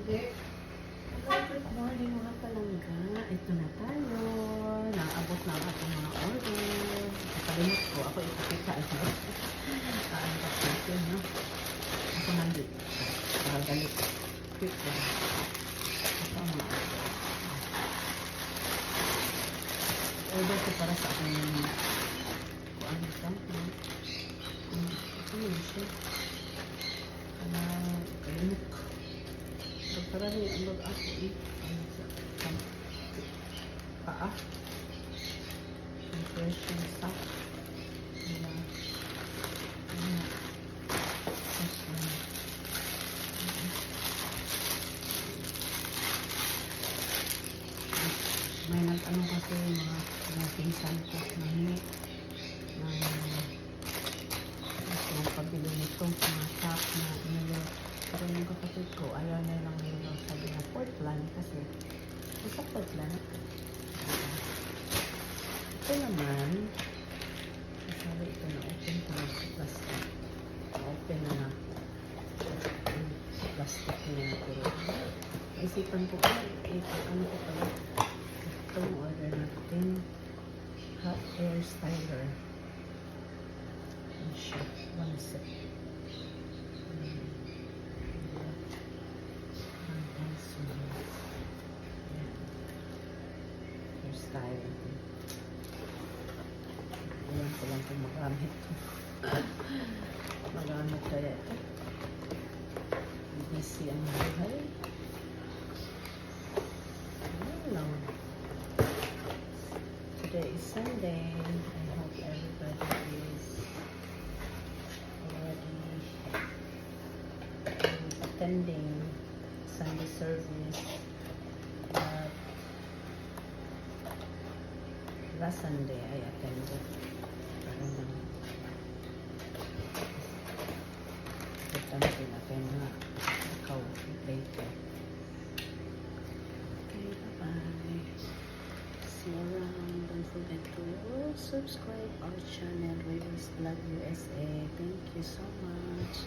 Good morning mga palangga. Ito na tayo. Naabot na ang ating mga order. Nakalimot ko. Ako ipakita. Kaangat natin, no? Ako nandit. Nakagalit. Quick lang. Ito ang mga order. Order ko para sa aking kuan ito. Ito yun siya. Kalimot ko. Para rin ang ako paa impression stuff may nag-ano kasi mga pinsan ko nahingi ng pabili nito mga shop na nilo. Pero yung kapatid ko, ayaw na lang nilo. Sabi na Portland kasi sa Portland ito naman sabi ito na open ko na plastic open na na plastic niya pero isipan ko pa ano ko pala itong order natin hot air styler and siya one set style. Ayan ko lang kung magamit ko. Magamit kaya ito. Busy ang buhay. Ayan lang. Today is Sunday. I hope everybody is already attending Sunday service. Last Sunday, I attended. Importante natin na ikaw later. Okay, bye-bye. See you around. Don't forget to subscribe our channel, Raven's Vlog USA. Thank you so much.